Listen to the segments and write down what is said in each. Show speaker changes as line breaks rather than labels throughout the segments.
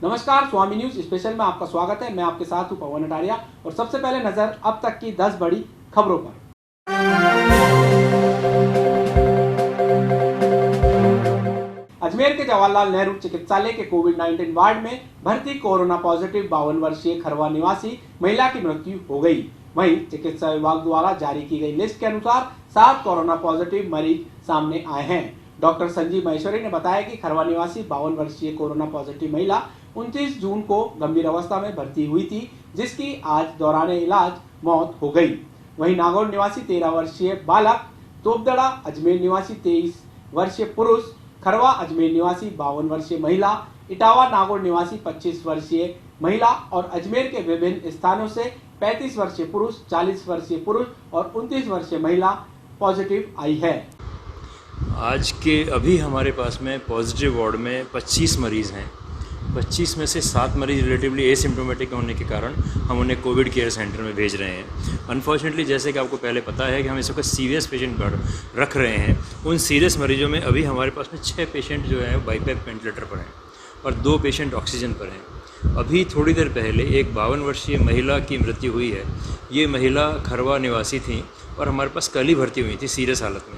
नमस्कार, स्वामी news special में आपका स्वागत है। मैं आपके साथ हूं पवन अटारिया और सबसे पहले नजर अब तक की 10 बड़ी खबरों पर। अजमेर के जवाहरलाल नेहरू चिकित्सालय के कोविड-19 वार्ड में भर्ती कोरोना पॉजिटिव 52 वर्षीय खरवा निवासी महिला की मृत्यु हो गई। वहीं चिकित्सा विभाग द्वारा जारी की गई लिस्ट के अनुसार 7 कोरोना पॉजिटिव मरीज सामने आए हैं। डॉक्टर संजीव महेश्वरी ने बताया कि खरवा निवासी 52 वर्षीय कोरोना पॉजिटिव महिला 29 जून को गंभीर अवस्था में भर्ती हुई थी, जिसकी आज दौरान इलाज मौत हो गई। वहीं नागौर निवासी 13 वर्षीय बालक, तोपदड़ा अजमेर निवासी 23 वर्षीय पुरुष, खरवा अजमेर निवासी 52 वर्षीय महिला, इटावा नागौर निवासी 25 वर्षीय महिला और अजमेर के विभिन्न स्थानों से 35 वर्षीय पुरुष, 40 वर्षीय पुरुष और 29 वर्षीय महिला पॉजिटिव आई है।
आज के अभी हमारे पास में पॉजिटिव वार्ड में 25 मरीज़ हैं। 25 में से 7 मरीज रिलेटिवली एसिम्प्टोमेटिक होने के कारण हम उन्हें कोविड केयर सेंटर में भेज रहे हैं। अनफॉर्चुनेटली जैसे कि आपको पहले पता है कि हम इस वक्त सीरियस पेशेंट रख रहे हैं। उन सीरियस मरीजों में अभी हमारे पास में 6 पेशेंट जो हैं बाईपैप वेंटिलेटर पर हैं और 2 पेशेंट ऑक्सीजन पर हैं। अभी थोड़ी देर पहले एक 52 वर्षीय महिला की मृत्यु हुई है। ये महिला खरवा निवासी थी और हमारे पास कल ही भर्ती हुई थी सीरियस हालत में।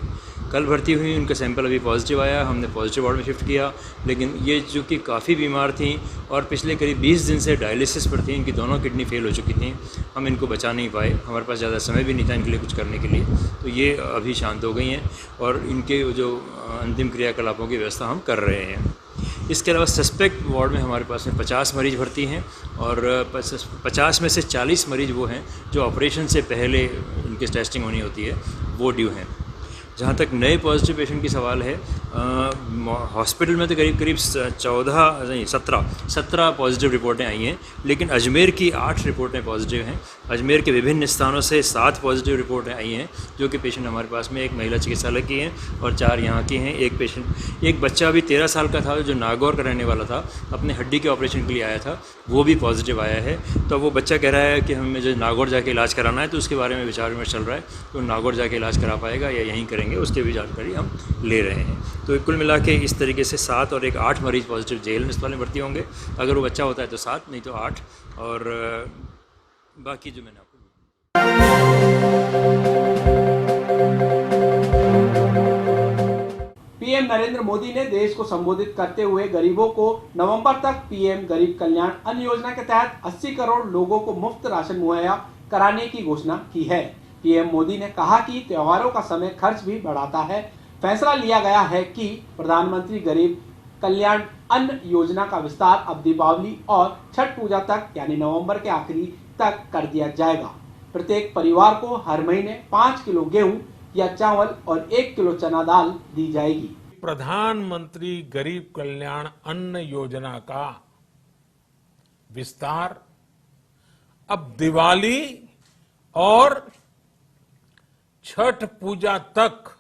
कल भर्ती हुई, उनका सैंपल अभी पॉजिटिव आया, हमने पॉजिटिव वार्ड में शिफ्ट किया। लेकिन ये जो कि काफ़ी बीमार थी और पिछले करीब 20 दिन से डायलिसिस पर थी, इनकी दोनों किडनी फेल हो चुकी थी। हम इनको बचा नहीं पाए, हमारे पास ज़्यादा समय भी नहीं था इनके लिए कुछ करने के लिए, तो ये अभी शांत हो गई हैं और इनके जो अंतिम क्रियाकलापों की व्यवस्था हम कर रहे हैं। इसके अलावा सस्पेक्ट वार्ड में हमारे पास में 50 मरीज भर्ती हैं और 50 में से 40 मरीज वो हैं जो ऑपरेशन से पहले उनकी टेस्टिंग होनी होती है, वो ड्यू हैं। जहाँ तक नए पॉजिटिव पेशेंट की सवाल है, हॉस्पिटल में तो करीब 17 पॉजिटिव रिपोर्टें आई हैं, लेकिन अजमेर की 8 रिपोर्टें पॉजिटिव हैं। अजमेर के विभिन्न स्थानों से 7 पॉजिटिव रिपोर्टें आई हैं, जो कि पेशेंट हमारे पास में एक महिला चिकित्सालय की हैं और 4 यहाँ की हैं। एक बच्चा अभी 13 साल का था जो नागौर का रहने वाला था, अपने हड्डी के ऑपरेशन के लिए आया था, वो भी पॉजिटिव आया है। तो वो बच्चा कह रहा है कि हमें जो नागौर जाके इलाज कराना है, तो उसके बारे में विचार विमर्श चल रहा है, तो नागौर जाके इलाज करा पाएगा या यहीं करेंगे, उसकी भी जानकारी हम ले रहे हैं। तो कुल मिला के इस तरीके से 7 और 8 मरीज पॉजिटिव जेल अस्पताल में भर्ती होंगे। अगर वो बच्चा होता है तो 7, नहीं तो 8 और बाकी जो मैंने आपको
पीएम नरेंद्र मोदी ने देश को संबोधित करते हुए गरीबों को नवंबर तक पीएम गरीब कल्याण अन्न योजना के तहत 80 करोड़ लोगों को मुफ्त राशन मुहैया कराने की घोषणा की है। पीएम मोदी ने कहा कि त्योहारों का समय खर्च भी बढ़ाता है। फैसला लिया गया है कि प्रधानमंत्री गरीब कल्याण अन्न योजना का विस्तार अब दीपावली और छठ पूजा तक यानी नवंबर के आखिरी तक कर दिया जाएगा। प्रत्येक परिवार को हर महीने 5 किलो गेहूं या चावल और 1 किलो चना दाल दी जाएगी।
प्रधानमंत्री गरीब कल्याण अन्न योजना का विस्तार अब दिवाली और छठ पूजा तक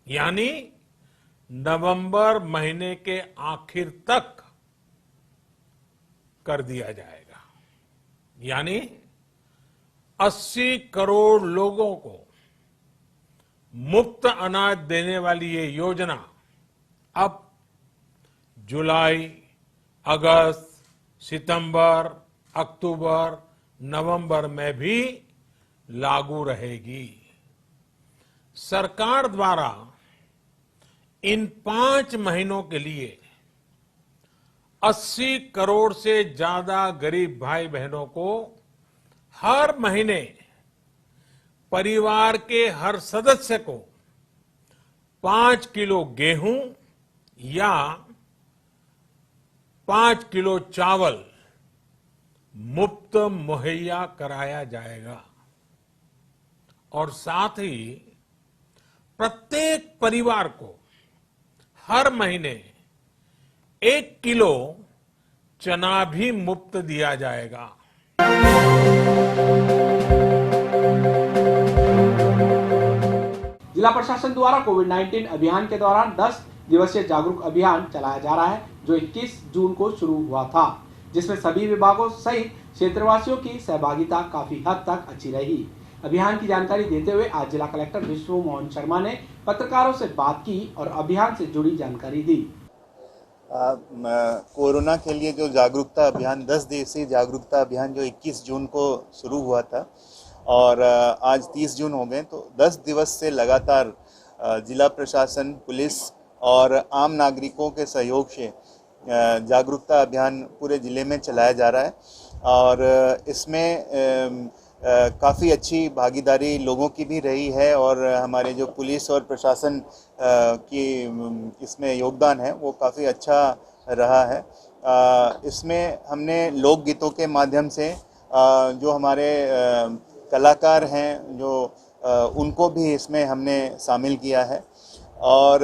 यानी नवंबर महीने के आखिर तक कर दिया जाएगा। यानी 80 करोड़ लोगों को मुफ्त अनाज देने वाली ये योजना अब जुलाई, अगस्त, सितंबर, अक्टूबर, नवंबर में भी लागू रहेगी। सरकार द्वारा इन 5 महीनों के लिए 80 करोड़ से ज्यादा गरीब भाई बहनों को हर महीने परिवार के हर सदस्य को 5 किलो गेहूं या 5 किलो चावल मुफ्त मुहैया कराया जाएगा और साथ ही प्रत्येक परिवार को हर महीने 1 किलो चना भी मुफ्त दिया जाएगा।
जिला प्रशासन द्वारा कोविड-19 अभियान के दौरान 10 दिवसीय जागरूक अभियान चलाया जा रहा है, जो 21 जून को शुरू हुआ था, जिसमें सभी विभागों सहित क्षेत्रवासियों की सहभागिता काफी हद तक अच्छी रही। अभियान की जानकारी देते हुए आज जिला कलेक्टर विश्व मोहन शर्मा ने पत्रकारों से बात की और अभियान से जुड़ी जानकारी दी।
कोरोना के लिए जो जागरूकता अभियान 10 दिवसीय जागरूकता अभियान जो 21 जून को शुरू हुआ था और आज 30 जून हो गए, तो 10 दिवस से लगातार जिला प्रशासन, पुलिस और आम नागरिकों के सहयोग से जागरूकता अभियान पूरे ज़िले में चलाया जा रहा है और इसमें काफ़ी अच्छी भागीदारी लोगों की भी रही है और हमारे जो पुलिस और प्रशासन की इसमें योगदान है वो काफ़ी अच्छा रहा है। इसमें हमने लोकगीतों के माध्यम से जो हमारे कलाकार हैं जो उनको भी इसमें हमने शामिल किया है और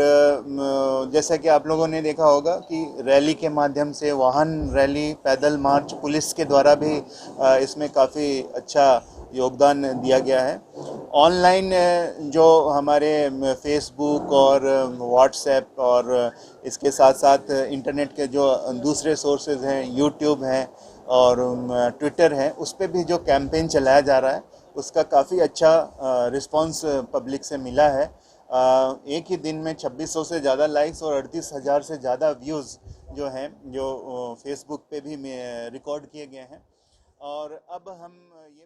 जैसा कि आप लोगों ने देखा होगा कि रैली के माध्यम से, वाहन रैली, पैदल मार्च पुलिस के द्वारा भी इसमें काफ़ी अच्छा योगदान दिया गया है। ऑनलाइन जो हमारे फेसबुक और व्हाट्सएप और इसके साथ साथ इंटरनेट के जो दूसरे सोर्सेज हैं, यूट्यूब हैं और ट्विटर है, उस पर भी जो कैंपेन चलाया जा रहा है उसका काफ़ी अच्छा रिस्पांस पब्लिक से मिला है। एक ही दिन में 2600 से ज़्यादा लाइक्स और 38,000 से ज़्यादा व्यूज़ जो हैं जो फेसबुक पे भी रिकॉर्ड किए गए हैं और अब हम ये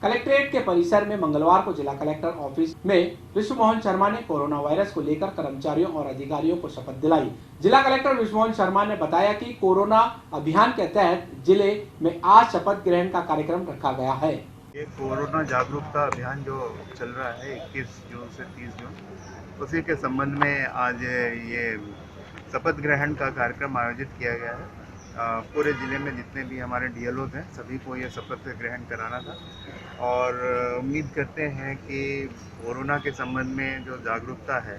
कलेक्ट्रेट के परिसर में मंगलवार को जिला कलेक्टर ऑफिस में विश्व मोहन शर्मा ने कोरोना वायरस को लेकर कर्मचारियों और अधिकारियों को शपथ दिलाई। जिला कलेक्टर विश्व मोहन शर्मा ने बताया कि कोरोना अभियान के तहत जिले में आज शपथ ग्रहण का कार्यक्रम रखा गया है।
ये कोरोना जागरूकता अभियान जो चल रहा है 21 जून से 30 जून, उसी के संबंध में आज ये शपथ ग्रहण का कार्यक्रम आयोजित किया गया है। पूरे ज़िले में जितने भी हमारे डीएलओज हैं सभी को ये शपथ ग्रहण कराना था और उम्मीद करते हैं कि कोरोना के संबंध में जो जागरूकता है,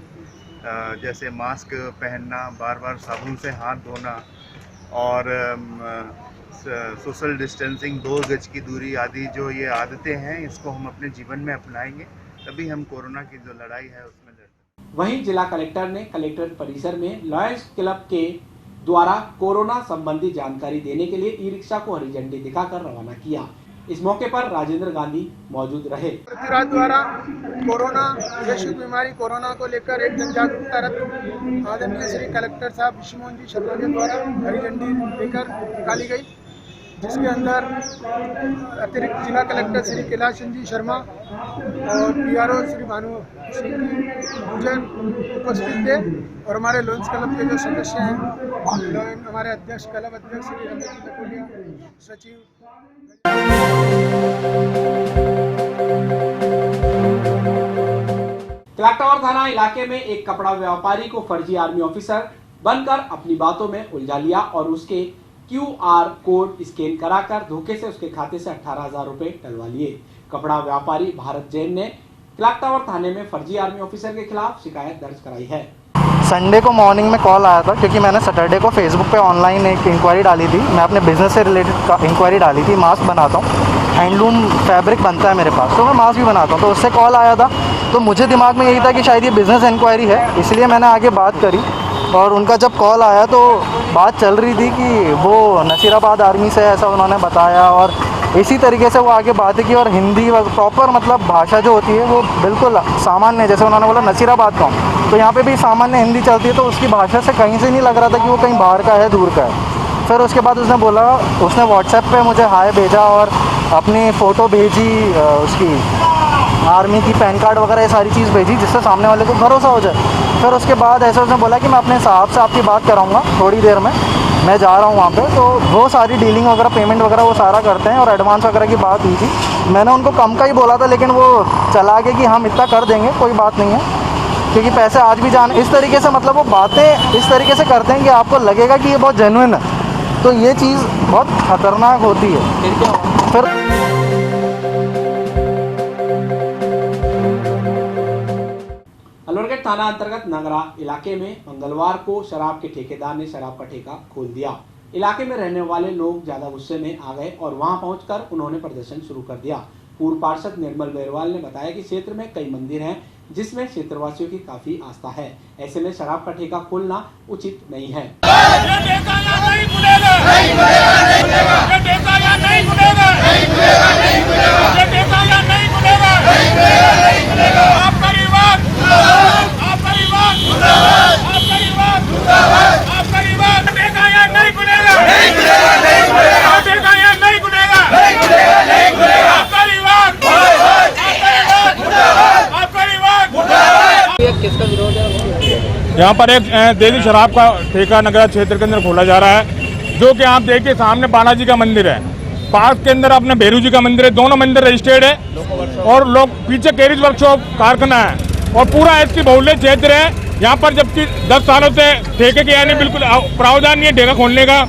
जैसे मास्क पहनना, बार बार साबुन से हाथ धोना और सोशल डिस्टेंसिंग, 2 गज की दूरी आदि जो ये आदतें हैं, इसको हम अपने जीवन में अपनाएंगे तभी हम कोरोना की जो लड़ाई है उसमें लड़ सकते।
वहीं जिला कलेक्टर ने कलेक्ट्रेट परिसर में लॉयंस क्लब के द्वारा कोरोना संबंधी जानकारी देने के लिए ई रिक्शा को हरी झंडी दिखाकर रवाना किया। इस मौके पर राजेंद्र गांधी मौजूद रहे।
प्रतिराज द्वारा कोरोना वैश्विक बीमारी कोरोना को लेकर एक जन जागरूकता रथ आदरणीय श्री कलेक्टर साहब विश्व मोहन जी शर्मा के द्वारा हरी झंडी देकर निकाली गई, जिसके अंदर अतिरिक्त जिला कलेक्टर श्री कैलाश चंद्र जी शर्मा और पीआरओ श्री भानु सिंह पूजन उपस्थित थे और हमारे लॉयंस क्लब के जो सदस्य हैं, हमारे अध्यक्ष, क्लब अध्यक्ष श्री रमेश लकोलिया, सचिव।
क्लॉक टावर थाना इलाके में एक कपड़ा व्यापारी को फर्जी आर्मी ऑफिसर बनकर अपनी बातों में उलझा लिया और उसके QR कोड स्कैन कराकर धोखे से उसके खाते से 18,000 रुपए डलवा लिए। कपड़ा व्यापारी भारत जैन ने क्लॉक टावर थाने में फर्जी आर्मी ऑफिसर के खिलाफ शिकायत दर्ज कराई है।
संडे को मॉर्निंग में कॉल आया था क्योंकि मैंने सैटरडे को फेसबुक पे ऑनलाइन एक इंक्वायरी डाली थी। मैं अपने बिजनेस से रिलेटेड इंक्वायरी डाली थी। मास्क बनाता हूँ, हैंडलूम फैब्रिक बनता है मेरे पास, तो मैं मास्क भी बनाता हूँ। तो उससे कॉल आया था, तो मुझे दिमाग में यही था कि शायद ये बिज़नेस इंक्वायरी है, इसलिए मैंने आगे बात करी। और उनका जब कॉल आया तो बात चल रही थी कि वो नसीराबाद आर्मी से, ऐसा उन्होंने बताया और इसी तरीके से वो आगे बातें की और हिंदी प्रॉपर मतलब भाषा जो होती है वो बिल्कुल सामान्य, जैसे उन्होंने बोला नसीराबाद का हूँ, तो यहाँ पे भी सामान्य हिंदी चलती है, तो उसकी भाषा से कहीं से नहीं लग रहा था कि वो कहीं बाहर का है, दूर का है। फिर उसके बाद उसने बोला, उसने व्हाट्सएप पे मुझे हाय भेजा और अपनी फ़ोटो भेजी, उसकी आर्मी की पैन कार्ड वगैरह ये सारी चीज़ भेजी, जिससे सामने वाले को भरोसा हो जाए। फिर उसके बाद ऐसे उसने बोला कि मैं अपने साहब से आपकी बात कराऊँगा थोड़ी देर में, मैं जा रहा हूँ वहाँ पे। तो वो सारी डीलिंग वगैरह, पेमेंट वगैरह वो सारा करते हैं और एडवांस वगैरह की बात हुई थी। मैंने उनको कम का ही बोला था, लेकिन वो चला गया कि हम इतना कर देंगे, कोई बात नहीं है, क्योंकि पैसे आज भी जान इस तरीके से, मतलब वो बातें इस तरीके से करते हैं कि आपको लगेगा कि ये बहुत जेन्युइन है, तो ये चीज़ बहुत खतरनाक होती है। फिर
अलवरगढ़ थाना अंतर्गत नगरा इलाके में मंगलवार को शराब के ठेकेदार ने शराब का ठेका खोल दिया। इलाके में रहने वाले लोग ज्यादा गुस्से में आ गए और वहां पहुंचकर उन्होंने प्रदर्शन शुरू कर दिया। पूर्व पार्षद निर्मल बेरवाल ने बताया कि क्षेत्र में कई मंदिर हैं जिसमें क्षेत्रवासियों की काफी आस्था है, ऐसे में शराब का ठेका खोलना उचित नहीं है।
आपका रिवाज
यहाँ पर एक देसी शराब का ठेका नगर क्षेत्र के अंदर खोला जा रहा है, जो कि आप देखिए सामने बालाजी का मंदिर है, पास के अंदर अपने भैरू जी का मंदिर है, दोनों मंदिर रजिस्टर्ड है और लोग पीछे कैरिज वर्कशॉप कारखाना है और पूरा इसकी बहुल्य क्षेत्र है। यहाँ पर जबकि 10 सालों से ठेके के यानी बिल्कुल प्रावधान नहीं है ठेका खोलने का,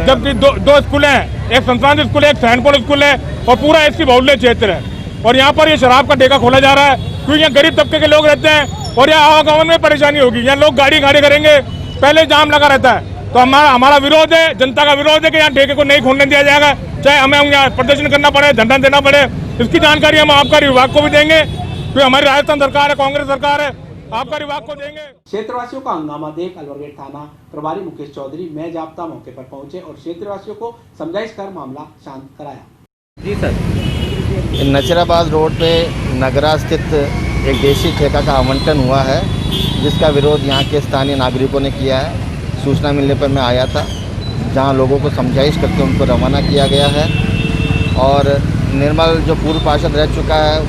जबकि दो स्कूल हैं, एक संस्थान स्कूल है, एक सैनपुर स्कूल है और पूरा इसकी बहुल्य क्षेत्र है। और यहाँ पर ये शराब का ठेका खोला जा रहा है क्योंकि यहाँ गरीब तबके के लोग रहते हैं और यहाँ आवागमन में परेशानी होगी, यहाँ लोग गाड़ी करेंगे, पहले जाम लगा रहता है। तो हमारा विरोध है, जनता का विरोध है कि यहाँ ठेके को नहीं खोलने दिया जाएगा, चाहे हमें यहाँ प्रदर्शन करना पड़े, धरना देना पड़े। इसकी जानकारी हम आबकारी विभाग को भी देंगे, क्योंकि हमारी राजस्थान सरकार है, कांग्रेस सरकार है, आबकारी विभाग को देंगे।
क्षेत्रवासियों का हंगामा देख अलवरगेट थाना प्रभारी मुकेश चौधरी मैं जाप्ता मौके पर पहुंचे और क्षेत्रवासियों को समझाइश कर मामला शांत कराया।
जी सर,
नचराबाद रोड पे नगरा स्थित एक देशी ठेका का आवंटन हुआ है, जिसका विरोध यहाँ के स्थानीय नागरिकों ने किया है। सूचना मिलने पर मैं आया था, जहाँ लोगों को समझाइश करके उनको रवाना किया गया है। और निर्मल जो पूर्व पार्षद रह चुका है,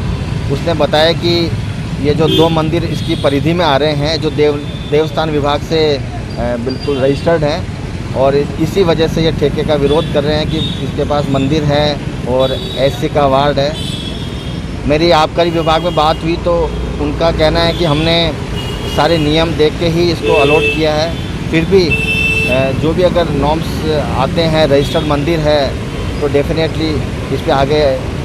उसने बताया कि ये जो 2 मंदिर इसकी परिधि में आ रहे हैं, जो देवस्थान विभाग से बिल्कुल रजिस्टर्ड हैं और इसी वजह से ये ठेके का विरोध कर रहे हैं कि इसके पास मंदिर है और एससी का वार्ड है। मेरी आबकारी विभाग में बात हुई तो उनका कहना है कि हमने सारे नियम देख के ही इसको अलॉट किया है, फिर भी जो भी अगर नॉर्म्स आते हैं, रजिस्टर्ड मंदिर है, तो डेफिनेटली इस पे आगे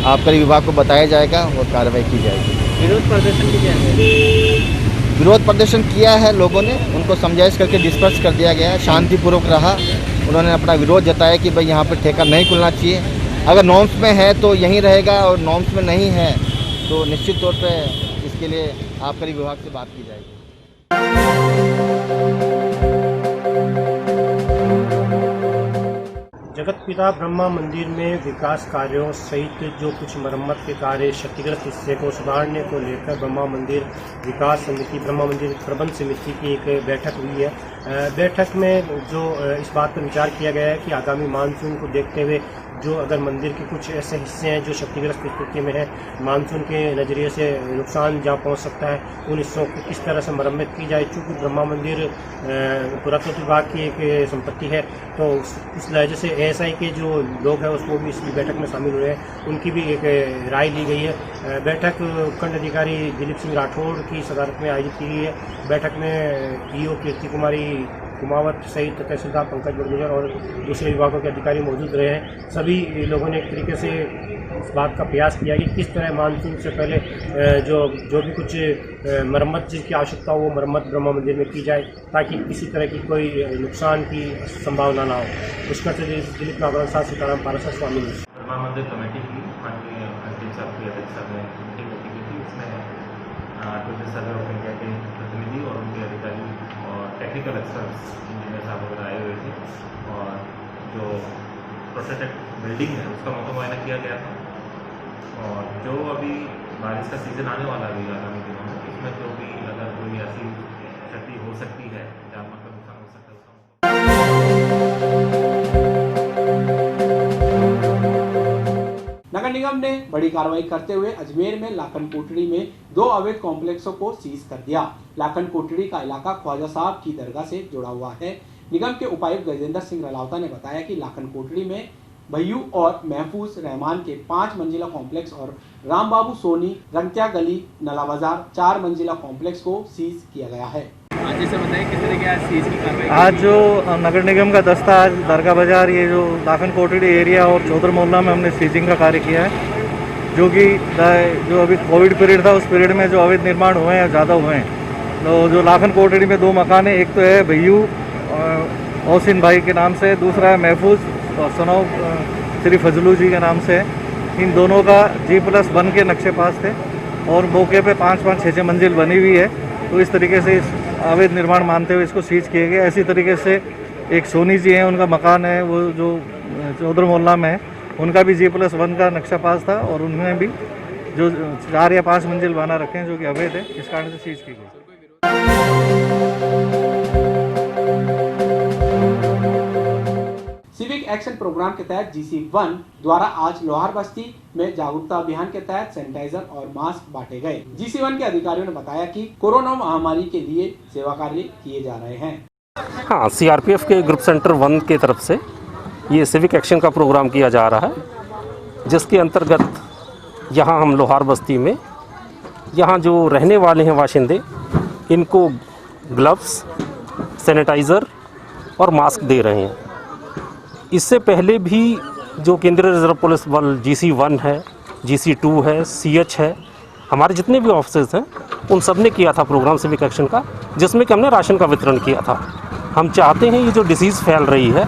आबकारी विभाग को बताया जाएगा और कार्रवाई की जाएगी।
विरोध प्रदर्शन किया है,
विरोध प्रदर्शन किया है लोगों ने, उनको समझाइश करके डिस्पर्स कर दिया गया है, शांतिपूर्वक रहा। उन्होंने अपना विरोध जताया कि भाई यहाँ पर ठेका नहीं खुलना चाहिए, अगर नॉर्म्स में है तो यहीं रहेगा और नॉर्म्स में नहीं है तो निश्चित तौर पे इसके लिए आबकारी विभाग से बात की जाएगी।
जगत पिता ब्रह्मा मंदिर में विकास कार्यों सहित जो कुछ मरम्मत के कार्य, क्षतिग्रस्त हिस्से को सुधारने को लेकर ब्रह्मा मंदिर विकास समिति, ब्रह्मा मंदिर प्रबंध समिति की एक बैठक हुई है। बैठक में जो इस बात पर विचार किया गया है कि आगामी मानसून को देखते हुए जो अगर मंदिर के कुछ ऐसे हिस्से हैं जो क्षतिग्रस्त स्थिति में है, मानसून के नज़रिए से नुकसान जहाँ पहुँच सकता है, उन हिस्सों को किस तरह से मरम्मत की जाए। चूँकि ब्रह्मा मंदिर पुरातत्व विभाग की एक संपत्ति है, तो उस लहजे से ASI के जो लोग हैं उसको भी इस बैठक में शामिल हुए हैं, उनकी भी एक राय ली गई है। बैठक उपखंड अधिकारी दिलीप सिंह राठौड़ की सदारत में आयोजित की गई है। बैठक में EO कीर्ति कुमारी कुमावत सहित तहसीलदार पंकज बड़गुजर और दूसरे विभागों के अधिकारी मौजूद रहे हैं। सभी लोगों ने एक तरीके से इस बात का प्रयास किया कि किस तरह मानसून से पहले जो भी कुछ मरम्मत जिसकी आवश्यकता हो वो मरम्मत ब्रह्मा मंदिर में की जाए, ताकि किसी तरह की कोई नुकसान की संभावना ना हो। उसका दिलीप नागराज साहब, सीताराम पारसा स्वामी।
ब्रह्मा मंदिर कमेटी की माननीय अंतिम साहब की अध्यक्षता में मीटिंग होती हुई थी। इसमें टूरिस्ट सर्वे ऑफ इंडिया के प्रतिनिधि और उनके अधिकारी और टेक्निकल एक्सपर्ट्स इंजीनियर साहब वगैरह आए हुए थे और जो प्रोटेक्टेड बिल्डिंग है उसका मुआयना किया गया था। और जो अभी बारिश का सीज़न आने वाला है आगामी दिनों में, इसमें जो भी अगर कोई ऐसी क्षति हो सकती है, जान माल का नुकसान हो सकता है,
नगर निगम ने बड़ी कार्रवाई करते हुए अजमेर में लाखन कोटड़ी में 2 अवैध कॉम्प्लेक्सों को सीज कर दिया। लाखन कोटड़ी का इलाका ख्वाजा साहब की दरगाह से जुड़ा हुआ है। निगम के उपायुक्त गजेंद्र सिंह रलावता ने बताया कि लाखन कोटड़ी में भैयू और महफूज रहमान के 5 मंजिला कॉम्प्लेक्स और राम बाबू सोनी रंगत्या गली नला बाजार 4 मंजिला कॉम्प्लेक्स को सीज किया गया है।
आज जो नगर निगम का दस्ता आज दरगाह बाजार, ये जो लाखन कोटड़ी एरिया और चौधर मोहल्ला में हमने सीजिंग का कार्य किया है, जो कि जो अभी कोविड पीरियड था उस पीरियड में जो अवैध निर्माण हुए हैं ज़्यादा हुए हैं। तो जो लाखन कोटड़ी में 2 मकान है, एक तो है भैयू ओसिन भाई के नाम से, दूसरा है महफूज और सनौ श्री फजलू जी के नाम से। इन दोनों का G+1 के नक्शे पास थे और मौके पे 5-5, 6-6 मंजिल बनी हुई है। तो इस तरीके से अवैध निर्माण मानते हुए इसको सीज किए गए। इसी तरीके से एक सोनी जी हैं, उनका मकान है वो जो चौधर मोहल्ला में है, उनका भी G+1 का नक्शा पास था और उन्होंने भी जो 4 या 5 मंजिल बना रखे हैं जो कि अवैध है, इस कारण से सीज की गई।
सिविक एक्शन प्रोग्राम के तहत GC1 द्वारा आज लोहार बस्ती में जागरूकता अभियान के तहत सैनिटाइजर और मास्क बांटे गए। GC1 के अधिकारियों ने बताया कि कोरोना महामारी के लिए सेवा कार्य किए जा रहे हैं।
हाँ, CRPF के ग्रुप सेंटर 1 की तरफ से ये सिविक एक्शन का प्रोग्राम किया जा रहा है, जिसके अंतर्गत यहाँ हम लोहार बस्ती में यहाँ जो रहने वाले हैं बाशिंदे, इनको ग्लव्स, सैनिटाइज़र और मास्क दे रहे हैं। इससे पहले भी जो केंद्रीय रिजर्व पुलिस बल GC1 है, GC2 है, CH है, हमारे जितने भी ऑफिसर्स हैं उन सब ने किया था प्रोग्राम सिविक एक्शन का, जिसमें कि हमने राशन का वितरण किया था। हम चाहते हैं ये जो डिसीज़ फैल रही है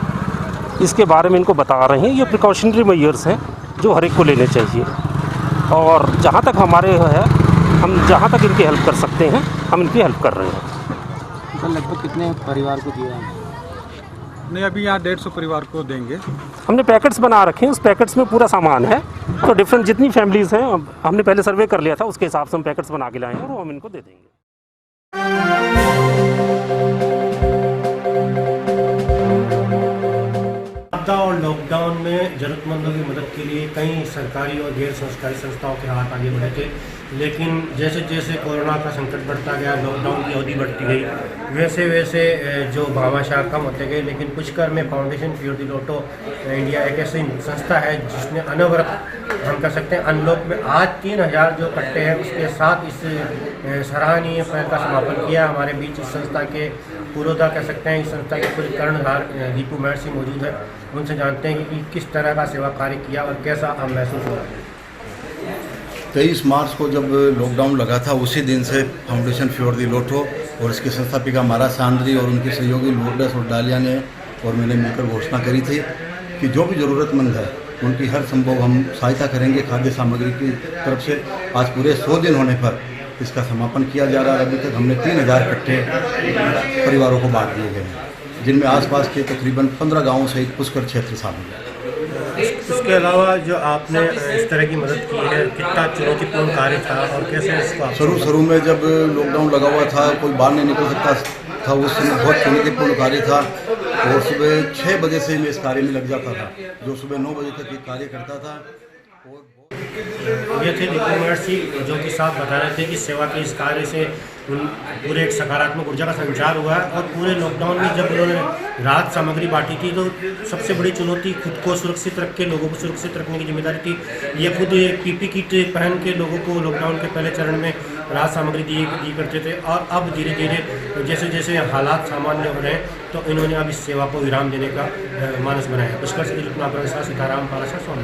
इसके बारे में इनको बता रहे हैं। ये प्रिकॉशनरी मेजर्स हैं जो हर एक को लेने चाहिए, और जहाँ तक हमारे है हम जहाँ तक इनकी हेल्प कर सकते हैं हम इनकी हेल्प कर रहे हैं।
लगभग कितने परिवार को दिया है?
नहीं, अभी यहाँ 150 परिवार को देंगे।
हमने पैकेट्स बना रखे हैं, उस पैकेट्स में पूरा सामान है, तो डिफरेंट जितनी फैमिलीज़ हैं हमने पहले सर्वे कर लिया था, उसके हिसाब से हम पैकेट्स बना के लाए हैं और वो हम इनको दे देंगे।
आपदा और लॉकडाउन में ज़रूरतमंदों की मदद के लिए कई सरकारी और गैर सरकारी संस्थाओं के हाथ आगे बढ़े थे, लेकिन जैसे जैसे कोरोना का संकट बढ़ता गया, लॉकडाउन की अवधि बढ़ती गई, वैसे वैसे जो भामाशाह कम होते गए। लेकिन पुष्कर में foundation for the Lotte India एक ऐसी संस्था है जिसने अनवरत हम कह सकते हैं अनलॉक में आज 3000 जो कट्टे हैं उसके साथ इस सराहनीय पहल का समापन किया। हमारे बीच इस संस्था के पुरोधा कह सकते हैं, इस संस्था के पूरे कर्णधार दीपू महर्षि मौजूद है। उनसे जानते हैं कि किस तरह का सेवा कार्य किया और कैसा अब महसूस हो रहा है।
23 मार्च को जब लॉकडाउन लगा था, उसी दिन से फाउंडेशन फॉर द लोटो और इसकी संस्थापिका मारा सांद्री और उनके सहयोगी लोर्डस और डालिया ने और मैंने मिलकर घोषणा करी थी कि जो भी ज़रूरतमंद है उनकी हर संभव हम सहायता करेंगे खाद्य सामग्री की तरफ से। आज पूरे 100 दिन होने पर इसका समापन किया जा रहा है। अभी तक हमने 3000 कट्टे परिवारों को बांट दिए गए हैं, जिनमें आसपास के तकरीबन 15 गाँवों सहित पुष्कर क्षेत्र शामिल है।
इसके अलावा जो आपने इस तरह की मदद की है, कितना चुनौतीपूर्ण कार्य था और कैसे इसको
शुरू में जब लॉकडाउन लगा हुआ था, कोई बाहर नहीं निकल सकता था, उस समय बहुत चुनौतीपूर्ण कार्य था और सुबह 6 बजे से मैं इस कार्य में लग जाता था, जो सुबह 9 बजे तक ये कार्य करता था।
ये थे दीपू महर्षि जो कि साथ बता रहे थे कि सेवा के इस कार्य से पूरे एक सकारात्मक ऊर्जा का संचार हुआ है। और पूरे लॉकडाउन में जब उन्होंने राहत सामग्री बांटी थी तो सबसे बड़ी चुनौती खुद को सुरक्षित रख के लोगों को सुरक्षित रखने की जिम्मेदारी थी। ये खुद PP किट पहन के लोगों को लॉकडाउन के पहले चरण में राहत सामग्री दी करते थे, और अब धीरे धीरे जैसे जैसे हालात सामान्य हो रहे हैं तो इन्होंने अब इस सेवा को विराम देने का मानस बनाया। पुष्कर से सीताराम पालाशा सोनी।